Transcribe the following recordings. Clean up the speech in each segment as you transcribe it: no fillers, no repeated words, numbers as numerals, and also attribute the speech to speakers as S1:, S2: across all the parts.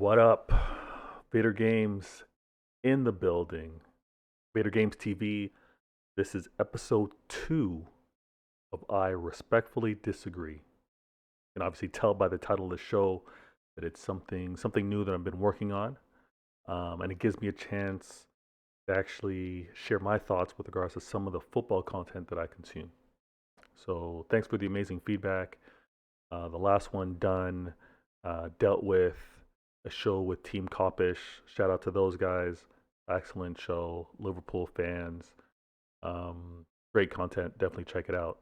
S1: What up? Vader Games in the building. Vader Games TV. This is episode 2 of I Respectfully Disagree. You can obviously tell by the title of the show that it's something new that I've been working on. And it gives me a chance to actually share my thoughts with regards to some of the football content that I consume. So thanks for the amazing feedback. The last one done dealt with a show with Team Copish. Shout out to those guys. Excellent show. Liverpool fans. Great content. Definitely check it out.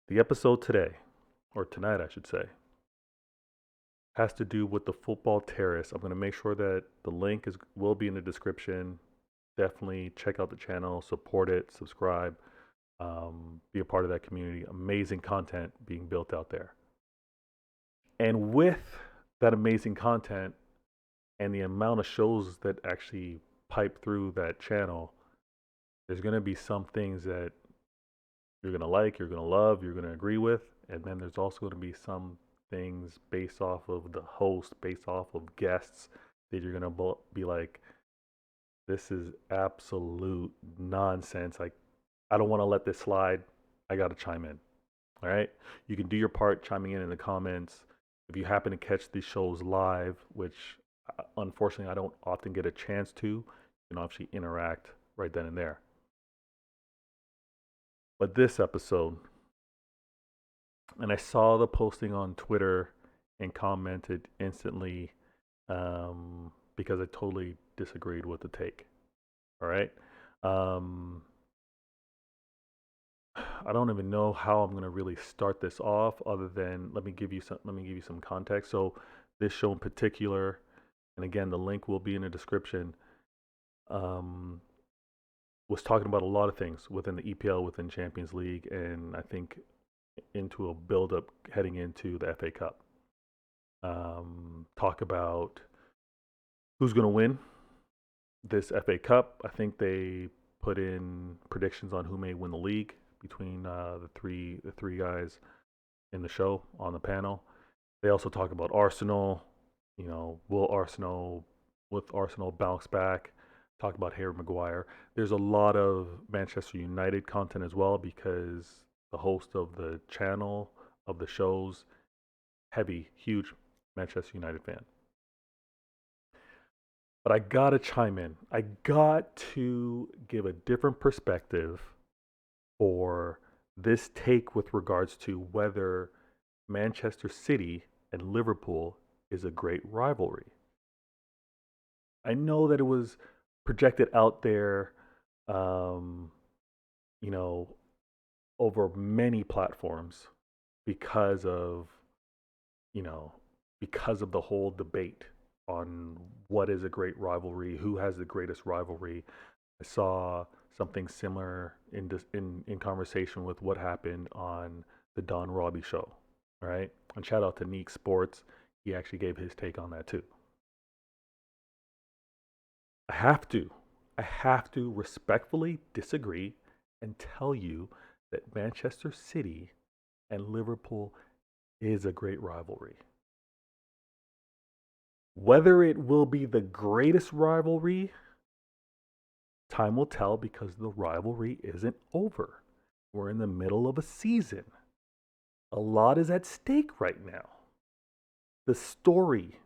S1: The episode today, or tonight, I should say, has to do with the football terrace. I'm going to make sure that the link will be in the description. Definitely check out the channel, support it, subscribe, be a part of that community. Amazing content being built out there. And with that amazing content and the amount of shows that actually pipe through that channel, there's going to be some things that you're going to like, you're going to love, you're going to agree with. And then there's also going to be some things based off of the host, based off of guests, that you're going to be like, this is absolute nonsense. I don't want to let this slide. I got to chime in. All right. You can do your part chiming in the comments. If you happen to catch these shows live, which unfortunately I don't often get a chance to, you can actually interact right then and there. But this episode, and I saw the posting on Twitter and commented instantly because I totally disagreed with the take. All right. I don't even know how I'm going to really start this off other than let me give you some context. So this show in particular, and again the link will be in the description, was talking about a lot of things within the EPL, within Champions League, and I think into a build-up heading into the FA Cup. Talk about who's going to win this FA Cup. I think they put in predictions on who may win the league between the three guys in the show on the panel. They also talk about Arsenal. You know, will Arsenal bounce back? Talk about Harry Maguire. There's a lot of Manchester United content as well because the host of the channel of the shows, huge Manchester United fan. But I gotta chime in. I got to give a different perspective for this take with regards to whether Manchester City and Liverpool is a great rivalry. I know that it was projected out there, you know, over many platforms because of, you know, because of the whole debate on what is a great rivalry, who has the greatest rivalry. I saw something similar in conversation with what happened on the Don Robbie show, right? And shout out to Neek Sports. He actually gave his take on that too. I have to respectfully disagree and tell you that Manchester City and Liverpool is a great rivalry. Whether it will be the greatest rivalry, time will tell because the rivalry isn't over. We're in the middle of a season. A lot is at stake right now. The story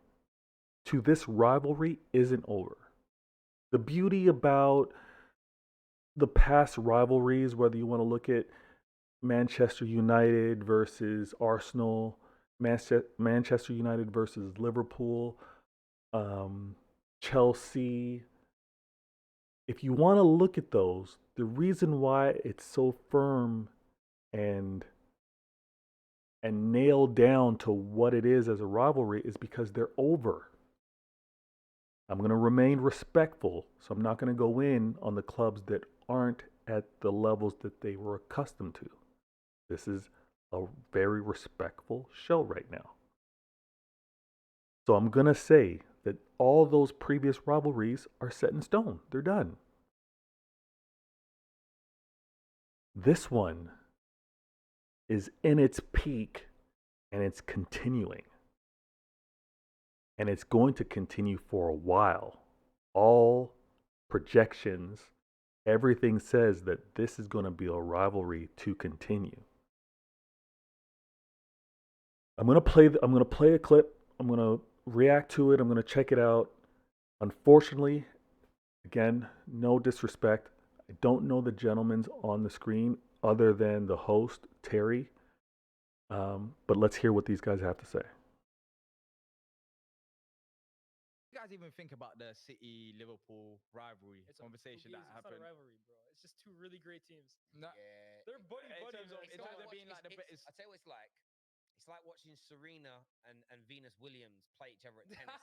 S1: to this rivalry isn't over. The beauty about the past rivalries, whether you want to look at Manchester United versus Arsenal, Manchester United versus Liverpool, Chelsea. If you want to look at those, the reason why it's so firm and nailed down to what it is as a rivalry is because they're over. I'm going to remain respectful, so I'm not going to go in on the clubs that aren't at the levels that they were accustomed to. This is a very respectful show right now. So I'm going to say that all those previous rivalries are set in stone. They're done. This one is in its peak and it's continuing. and it's going to continue for a while. All projections, everything says that this is going to be a rivalry to continue. I'm going to play a clip. I'm going to react to it. I'm going to check it out. Unfortunately, again, no disrespect, I don't know the gentleman's on the screen other than the host, Terry. But let's hear what these guys have to say.
S2: You guys even think about the City Liverpool rivalry conversation that happened?
S3: It's not a rivalry, bro. It's just two really great teams.
S2: No,
S4: Yeah,
S3: They're buddy buddies.
S2: in terms of being like the best.
S4: I tell you what it's like. It's like watching Serena and Venus Williams play each other at tennis.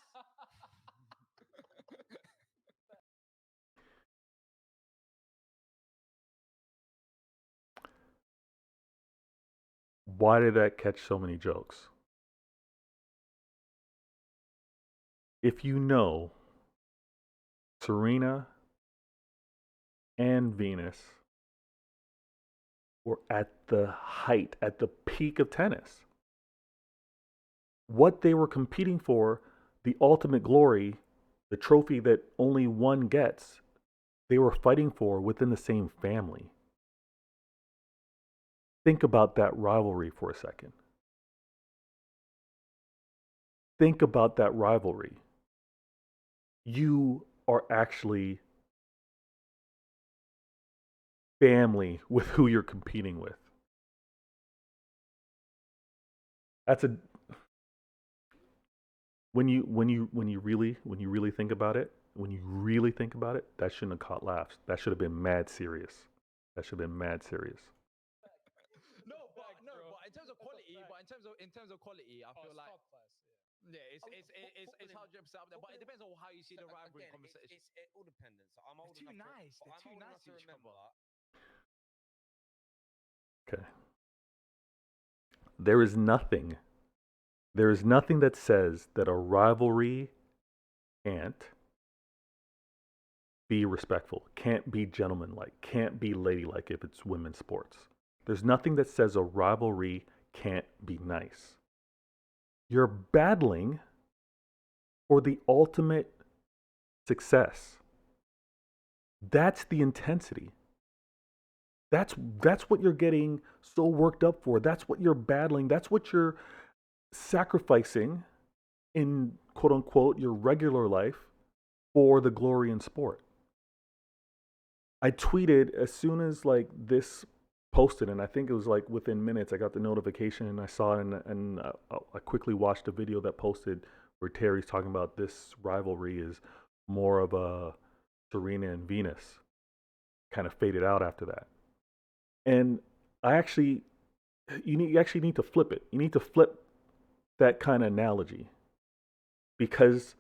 S1: Why did that catch so many jokes? If you know, Serena and Venus were at the height, at the peak of tennis. What they were competing for, the ultimate glory, the trophy that only one gets, they were fighting for within the same family. Think about that rivalry for a second. Think about that rivalry. You are actually family with who you're competing with. That's a when you really think about it, that shouldn't have caught laughs. That should have been mad serious. That should have been mad serious.
S2: No, but in terms of quality, I feel like
S3: top class.
S2: yeah, it's 100% up there. But it depends on how you see the rivalry
S4: Again,
S2: conversation.
S4: it's all dependent. So I'm old
S2: They're too
S4: enough.
S2: nice.
S4: But
S2: They're
S4: I'm
S2: too
S4: old
S2: nice
S4: enough to
S2: to each
S4: remember.
S2: other.
S1: Okay. There is nothing that says that a rivalry can't be respectful, can't be gentlemanlike, can't be ladylike if it's women's sports. There's nothing that says a rivalry can't be nice. You're battling for the ultimate success. That's the intensity. That's what you're getting so worked up for. That's what you're battling. That's what you're sacrificing in quote unquote your regular life for the glory in sport. I tweeted as soon as like this posted, and I think it was like within minutes. I got the notification and I saw it, and I quickly watched a video that posted where Terry's talking about this rivalry is more of a Serena and Venus. Kind of faded out after that, and I actually, you actually need to flip it. You need to flip that kind of analogy because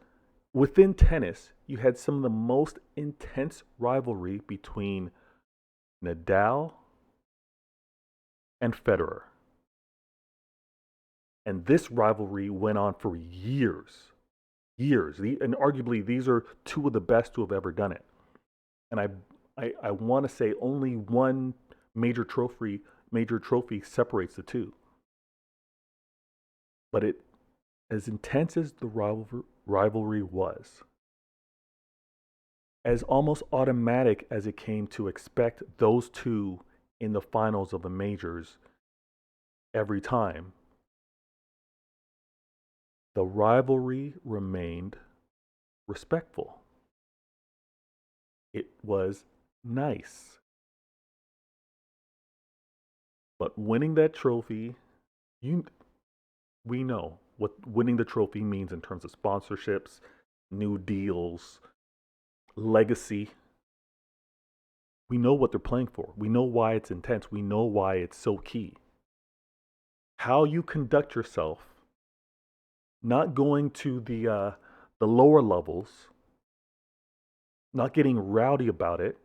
S1: within tennis, you had some of the most intense rivalry between Nadal and Federer. And this rivalry went on for years. Years. And arguably, these are two of the best to have ever done it. And I want to say only one major trophy separates the two. But it, as intense as the rivalry was, as almost automatic as it came to expect those two in the finals of the majors every time, the rivalry remained respectful. It was nice. But winning that trophy, we know what winning the trophy means in terms of sponsorships, new deals, legacy. We know what they're playing for. We know why it's intense. We know why it's so key. How you conduct yourself, not going to the lower levels, not getting rowdy about it,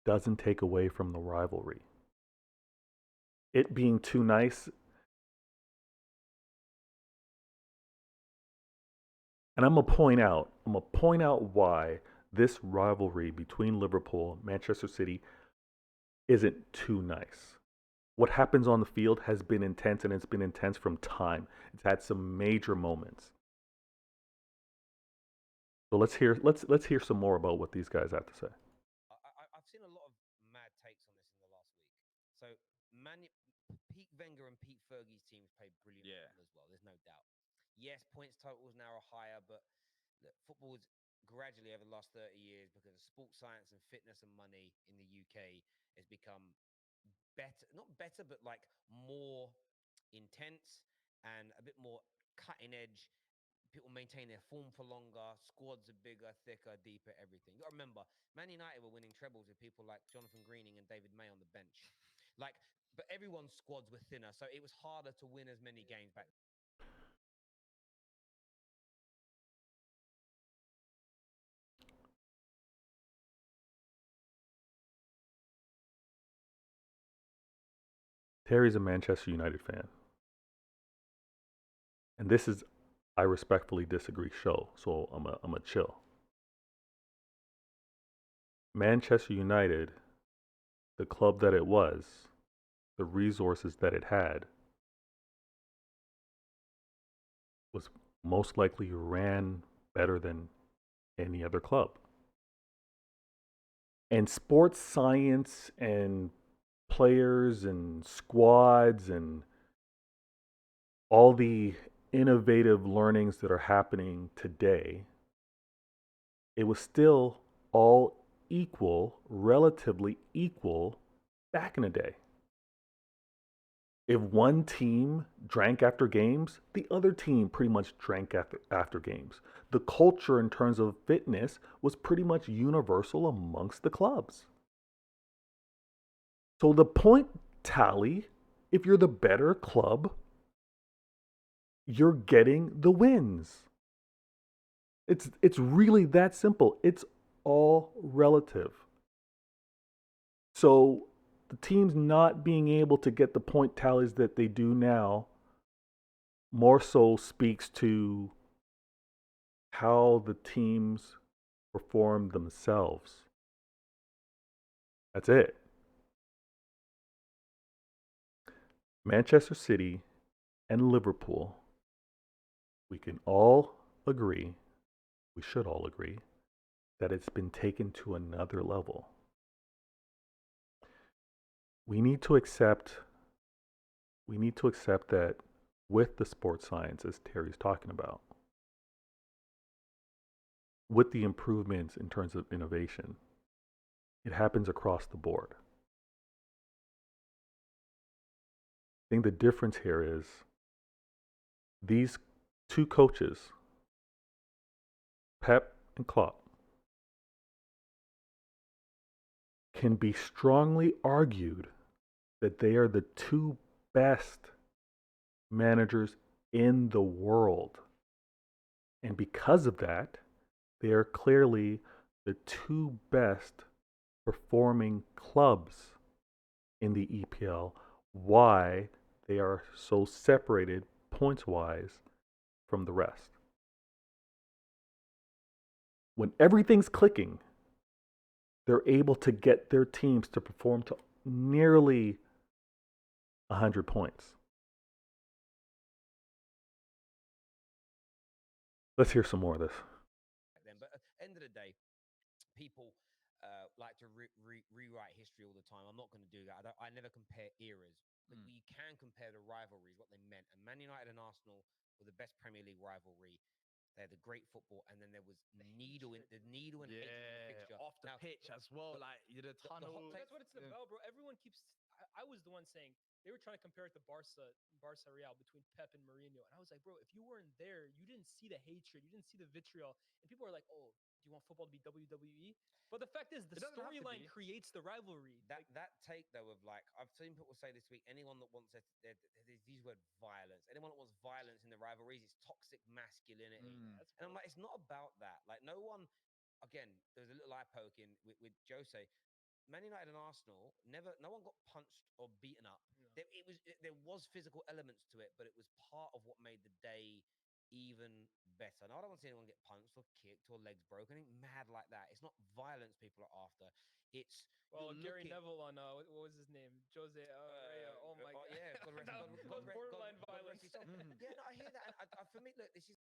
S1: doesn't take away from the rivalry. It being too nice. And I'm going to point out why this rivalry between Liverpool and Manchester City isn't too nice. What happens on the field has been intense, and it's been intense from time. It's had some major moments. So let's hear some more about what these guys have to say.
S4: I've seen a lot of mad takes on this in the last week. So, Pete Wenger and Pete Fergie's teams played brilliant
S2: Yeah.
S4: football as well. There's no doubt. Yes, points totals now are higher, but look, football is gradually over the last 30 years because of sports science and fitness and money in the UK has become better, not better, but like more intense and a bit more cutting edge. People maintain their form for longer, squads are bigger, thicker, deeper, everything. You got to remember, Man United were winning trebles with people like Jonathan Greening and David May on the bench. Like, but everyone's squads were thinner, so it was harder to win as many games back.
S1: Terry's a Manchester United fan. And this is I respectfully disagree show, so I'm a chill. Manchester United, the club that it was, the resources that it had, was most likely ran better than any other club. And sports science and players and squads and all the innovative learnings that are happening today, it was still all equal, relatively equal back in the day. If one team drank after games, the other team pretty much drank after games. The culture in terms of fitness was pretty much universal amongst the clubs. So the point tally, if you're the better club, you're getting the wins. It's really that simple. It's all relative. So the teams not being able to get the point tallies that they do now more so speaks to how the teams perform themselves. That's it. Manchester City and Liverpool, we can all agree, we should all agree, that it's been taken to another level. We need to accept that with the sports science, as Terry's talking about, with the improvements in terms of innovation, it happens across the board. I think the difference here is these two coaches, Pep and Klopp, can be strongly argued that they are the two best managers in the world. And because of that, they are clearly the two best performing clubs in the EPL. Why they are so separated points wise from the rest. When everything's clicking, they're able to get their teams to perform to nearly 100 points. Let's hear some more of this.
S4: But at the end of the day, people like to rewrite history all the time. I'm not going to do that. I never compare eras. But you can compare the rivalries, what they meant. And Man United and Arsenal were the best Premier League rivalry. They had the great football, and then there was the needle and hatred in the fixture.
S2: Off the pitch as well, like the tunnel.
S3: That's what it's about, bro. Everyone keeps. I was the one saying they were trying to compare it to Barca Real between Pep and Mourinho, and I was like, bro, if you weren't there, you didn't see the hatred, you didn't see the vitriol, and people are like, oh, do you want football to be WWE? But the fact is, the storyline creates the rivalry.
S4: That take though of like I've seen people say this week, anyone that wants these word violence, anyone that wants violence in the rivalries, it's toxic masculinity, and I'm like, it's not about that. Like no one. Again, there was a little eye poke in with Jose. Man United and Arsenal no one got punched or beaten up. No. There was physical elements to it, but it was part of what made the day even better. Now I don't want to see anyone get punched or kicked or legs broken, anything mad like that. It's not violence people are after. It's
S3: Gary Neville on what was his name? Jose. Oh my god.
S4: Yeah, God rest,
S3: borderline violence.
S4: Yeah, no, I hear that. And for me, look, this is